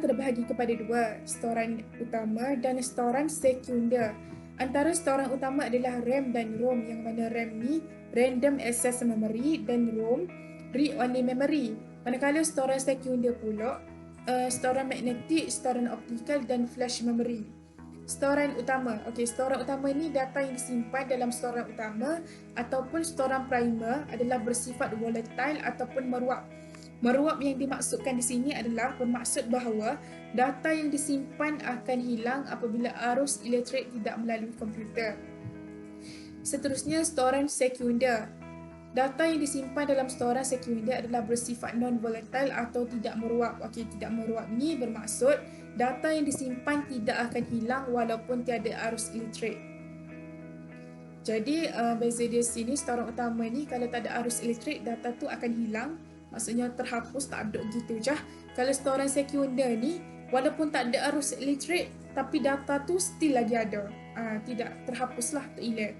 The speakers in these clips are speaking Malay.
Storan terbahagi kepada dua, storan utama dan storan sekunder. Antara storan utama adalah RAM dan ROM, yang mana RAM ni Random Access Memory dan ROM Read Only Memory. Manakala storan sekunder pula storan magnetik, storan optikal dan flash memory. Storan utama. Okey, storan utama ni data yang disimpan dalam storan utama ataupun storan primer adalah bersifat volatile ataupun meruap. Meruap yang dimaksudkan di sini adalah bermaksud bahawa data yang disimpan akan hilang apabila arus elektrik tidak melalui komputer. Seterusnya, storan sekunder. Data yang disimpan dalam storan sekunder adalah bersifat non-volatile atau tidak meruap. Okey, tidak meruap ni bermaksud data yang disimpan tidak akan hilang walaupun tiada arus elektrik. Jadi, beza dia sini, storan utama ni kalau tak ada arus elektrik, data tu akan hilang. Maksudnya terhapus, tak ada gitu je. Kalau storan sekunder ni, walaupun tak ada arus elektrik, tapi data tu still lagi ada. Tidak terhapuslah, terhilang.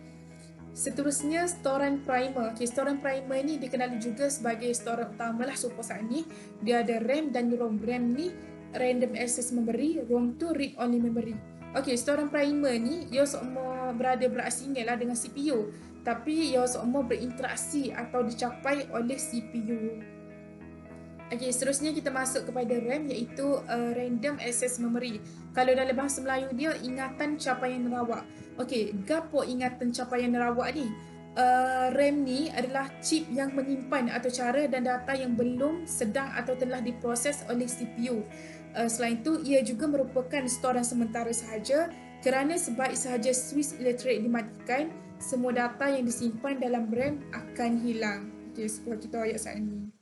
Seterusnya, storan primer. Okay, storan primer ni dikenali juga sebagai storan utama lah supaya saat ni. Dia ada RAM dan ROM. RAM ni Random Access Memory, ROM tu Read Only Memory. Okay, storan primer ni ia semua berada berasingan lah dengan CPU. Tapi ia semua berinteraksi atau dicapai oleh CPU. Okey, seterusnya kita masuk kepada RAM iaitu Random Access Memory. Kalau dalam bahasa Melayu dia ingatan capaian nerawak. Okey, gapo ingatan capaian nerawak ni? RAM ni adalah chip yang menyimpan atau cara dan data yang belum, sedang atau telah diproses oleh CPU. Selain itu, ia juga merupakan storan sementara sahaja kerana sebaik sahaja suis elektrik dimatikan, semua data yang disimpan dalam RAM akan hilang. Okey, seperti kita ayat saat ini.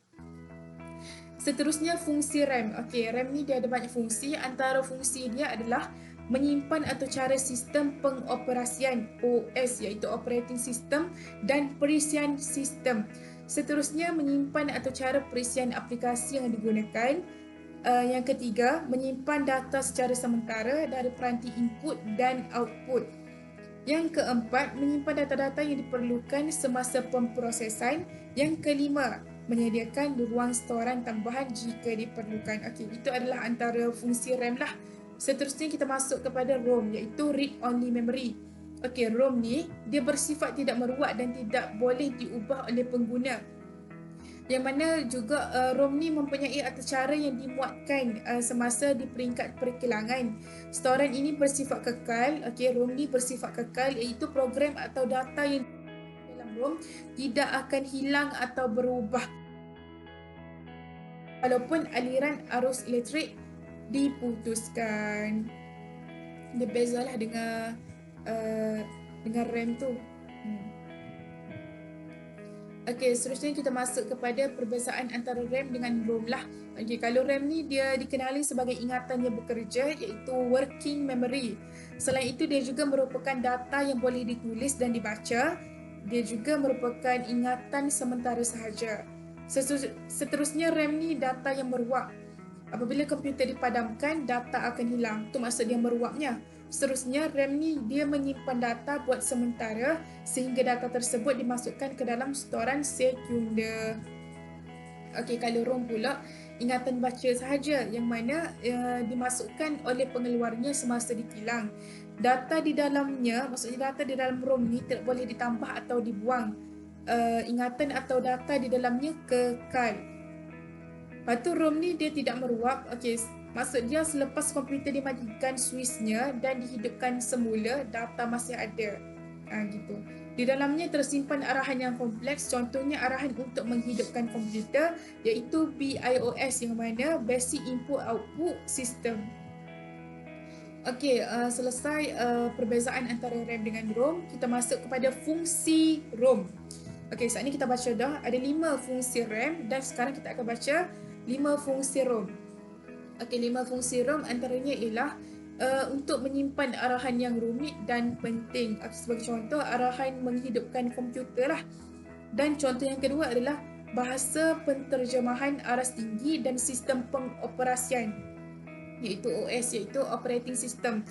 Seterusnya, fungsi RAM. Okey, RAM ni dia ada banyak fungsi. Antara fungsi dia adalah menyimpan atau cara sistem pengoperasian OS iaitu operating system dan perisian sistem. Seterusnya, menyimpan atau cara perisian aplikasi yang digunakan. Yang ketiga, menyimpan data secara sementara dari peranti input dan output. Yang keempat, menyimpan data-data yang diperlukan semasa pemprosesan. Yang kelima, menyediakan ruang storan tambahan jika diperlukan. Okey, itu adalah antara fungsi RAM lah. Seterusnya kita masuk kepada ROM iaitu Read Only Memory. Okey, ROM ni dia bersifat tidak meruat dan tidak boleh diubah oleh pengguna. Yang mana juga ROM ni mempunyai atas cara yang dimuatkan semasa di peringkat perkilangan. Storan ini bersifat kekal. Okey, ROM ni bersifat kekal iaitu program atau data yang dalam ROM tidak akan hilang atau berubah walaupun aliran arus elektrik diputuskan. Dia bezalah dengan RAM tu. Okey, seterusnya kita masuk kepada perbezaan antara RAM dengan ROM lah. Okey, kalau RAM ni dia dikenali sebagai ingatan yang bekerja iaitu working memory. Selain itu, dia juga merupakan data yang boleh ditulis dan dibaca. Dia juga merupakan ingatan sementara sahaja. Seterusnya, RAM ni data yang meruap. Apabila komputer dipadamkan, data akan hilang. Itu maksud dia meruapnya. Seterusnya, RAM ni dia menyimpan data buat sementara sehingga data tersebut dimasukkan ke dalam storan sekunder. Okey, kalau ROM pula ingatan baca sahaja yang mana dimasukkan oleh pengeluarnya semasa dikilang. Data di dalamnya, maksudnya data di dalam ROM ni tidak boleh ditambah atau dibuang. Ingatan atau data di dalamnya kekal. Lepas tu ROM ni dia tidak meruap. Okey, maksud dia selepas komputer dimatikan switchnya dan dihidupkan semula, data masih ada. Gitu. Di dalamnya tersimpan arahan yang kompleks, contohnya arahan untuk menghidupkan komputer iaitu BIOS yang mana Basic Input Output System. Okey, selesai perbezaan antara RAM dengan ROM, kita masuk kepada fungsi ROM. Okey, saat ini kita baca dah ada 5 fungsi RAM dan sekarang kita akan baca 5 fungsi ROM. Okey, 5 fungsi ROM antaranya ialah untuk menyimpan arahan yang rumit dan penting. Sebagai contoh, arahan menghidupkan komputer lah. Dan contoh yang kedua adalah bahasa penterjemahan aras tinggi dan sistem pengoperasian iaitu OS, iaitu operating system.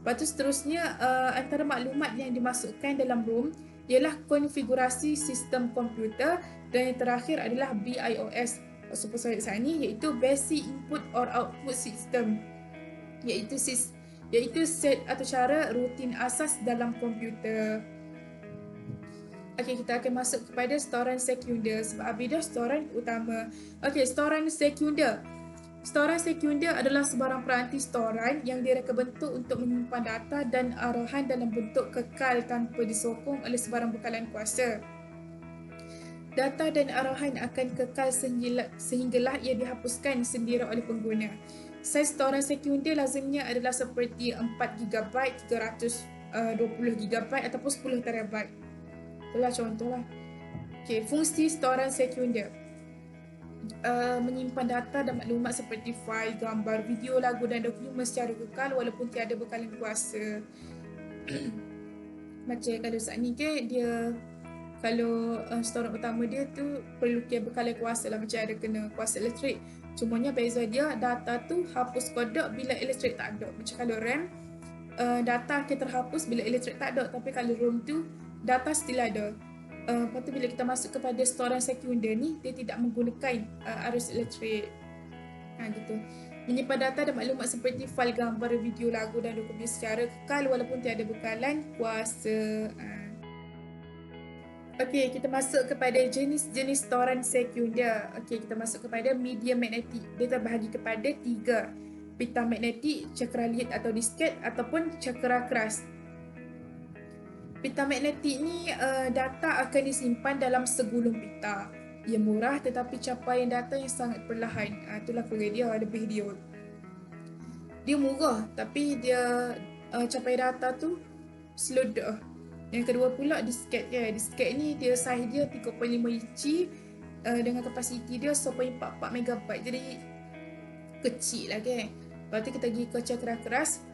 Lepas tu seterusnya, antara maklumat yang dimasukkan dalam ROM ialah konfigurasi sistem komputer dan yang terakhir adalah BIOS. supersolid side ni, iaitu basic input or output system, iaitu set atau cara rutin asas dalam komputer. Okey, kita akan masuk kepada storan sekunder sebab habis dah storan utama. Okey, storan sekunder. Storan sekunder adalah sebarang peranti storan yang direka bentuk untuk menyimpan data dan arahan dalam bentuk kekal tanpa disokong oleh sebarang bekalan kuasa. Data dan arahan akan kekal sehinggalah ia dihapuskan sendiri oleh pengguna. Saiz storan sekunder lazimnya adalah seperti 4GB, 320GB ataupun 10TB. Itulah contohlah. Okay, fungsi storan sekunder. Menyimpan data dan maklumat seperti fail, gambar, video, lagu dan dokumen secara kekal walaupun tiada bekalan kuasa. Macam kalau saat ni ke dia, kalau storan utama dia tu perlu bekalan kuasa lah, macam ada kena kuasa elektrik. Cumanya beza dia, data tu hapus kodok bila elektrik tak ada. Macam kalau RAM, data akan terhapus bila elektrik tak ada. Tapi kalau ROM tu, data still ada. Lepas tu bila kita masuk kepada storan sekunder ni, dia tidak menggunakan arus elektrik. Gitu. Menyimpan data dan maklumat seperti fail, gambar, video, lagu dan dokumen secara kekal walaupun tiada bekalan kuasa. Okey, kita masuk kepada jenis-jenis storan sekunder. Okey, kita masuk kepada media magnetik. Dia terbahagi kepada 3. Pita magnetik, cakera lead atau disket ataupun cakera keras. Pita magnetik ni data akan disimpan dalam segulung pita. Ia murah tetapi capaian data yang sangat perlahan. Itulah kurang dia, lebih dia. Dia murah tapi dia capaian data tu slow dah. Yang kedua pula disket dia. Disket ni dia size dia 3.5 inci dengan kapasiti dia 1.44 MB. Jadi kecil lah kan. Lepas tu kita pergi ke cakera keras,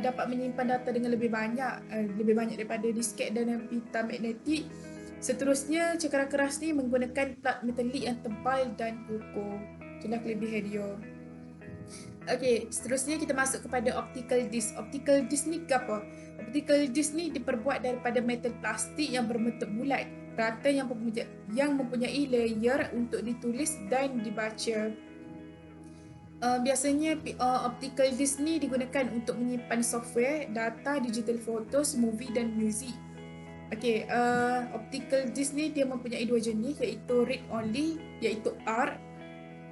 dapat menyimpan data dengan lebih banyak daripada disket dan pita magnetik. Seterusnya cakera keras ni menggunakan plat metalik yang tebal dan kukuh. Itulah kelebihan dia. Okey, seterusnya kita masuk kepada optical disc. Optical disc ni apa? Optical disc ni diperbuat daripada metal plastik yang berbentuk bulat, rata yang mempunyai layer untuk ditulis dan dibaca. Biasanya optical disc ni digunakan untuk menyimpan software, data, digital photos, movie dan muzik. Okey, optical disc ni dia mempunyai 2 jenis, iaitu read only iaitu R,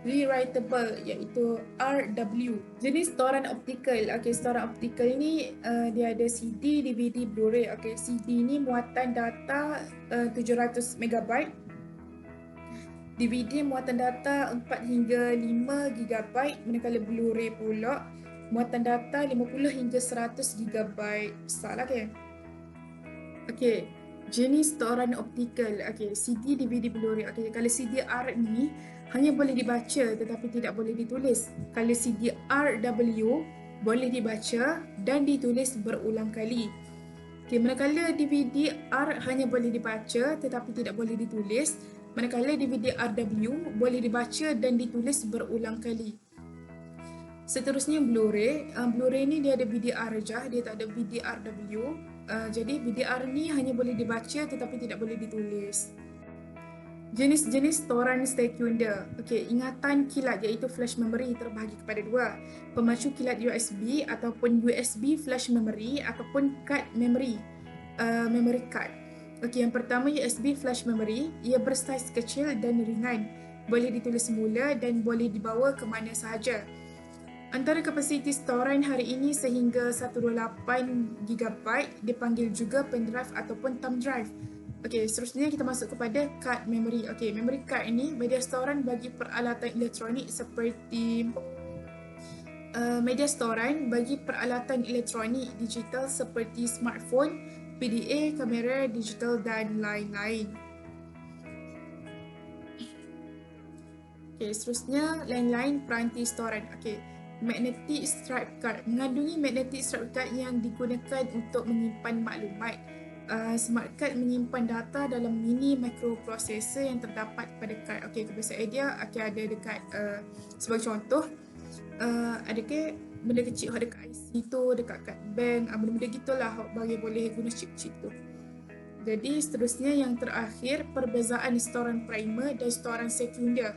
rewritable iaitu RW. Jenis storan optikal. Okey, storan optikal ni dia ada CD, DVD, Blu-ray. Okey, CD ni muatan data 700 MB. DVD muatan data 4 hingga 5 GB, manakala Blu-ray pula muatan data 50 hingga 100 GB. Besarlah kan? Okey, jenis storan optikal. Okey, CD, DVD, Blu-ray. Okey, kalau CD-R ni hanya boleh dibaca tetapi tidak boleh ditulis. Kalau CD-RW boleh dibaca dan ditulis berulang kali. Okey, manakala DVD-R hanya boleh dibaca tetapi tidak boleh ditulis. Manakala DVD-RW boleh dibaca dan ditulis berulang kali. Seterusnya Blu-ray. Blu-ray ni dia ada BDR saja, dia tak ada BDRW. Jadi BDR ni hanya boleh dibaca tetapi tidak boleh ditulis. Jenis-jenis storan sekunder. Okey, ingatan kilat iaitu flash memory terbahagi kepada 2. Pemacu kilat USB ataupun USB flash memory ataupun card memory. Memory card. Okey, yang pertama USB flash memory. Ia bersaiz kecil dan ringan. Boleh ditulis semula dan boleh dibawa ke mana sahaja. Antara kapasiti storan hari ini sehingga 128GB dipanggil juga pendrive ataupun thumb drive. Okey, seterusnya kita masuk kepada card memory. Okey, memory card ini media storan bagi peralatan elektronik seperti media storan bagi peralatan elektronik digital seperti smartphone, PDA, kamera digital dan lain-lain. Okey, seterusnya lain-lain peranti storan. Okey, magnetic stripe card mengandungi magnetic stripe card yang digunakan untuk menyimpan maklumat. Smart card menyimpan data dalam mini microprocessor yang terdapat pada kad. Okey, kebiasaan dia akan ada dekat sebagai contoh ada ke benda kecil yang dekat IC tu, dekat kad bank, benda-benda gitulah bagi boleh guna chip-chip tu. Jadi seterusnya yang terakhir, perbezaan storan primer dan storan sekunder.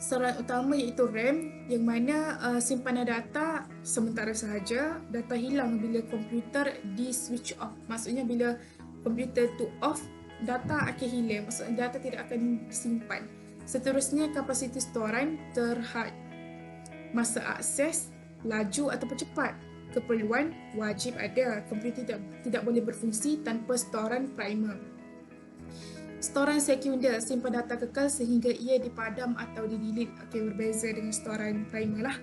Storan utama iaitu RAM, yang mana simpanan data sementara sahaja. Data hilang bila komputer di switch off. Maksudnya bila komputer tu off, data akan hilang. Maksudnya data tidak akan disimpan. Seterusnya, kapasiti storan terhad masa akses, laju ataupun cepat. Keperluan wajib ada. Komputer tidak boleh berfungsi tanpa storan primer. Storan sekunder simpan data kekal sehingga ia dipadam atau di-delete. Okey, berbeza dengan storan primer lah.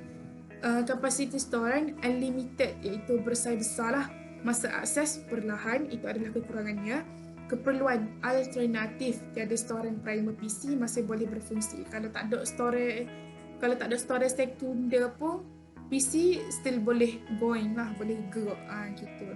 Kapasiti storan unlimited, iaitu bersaiz besar lah. Masa akses perlahan, itu adalah kekurangannya. Keperluan alternatif, tiada storan primer PC masih boleh berfungsi. Kalau tak ada storan sekunder pun, PC still boleh going lah, boleh gerak gitu.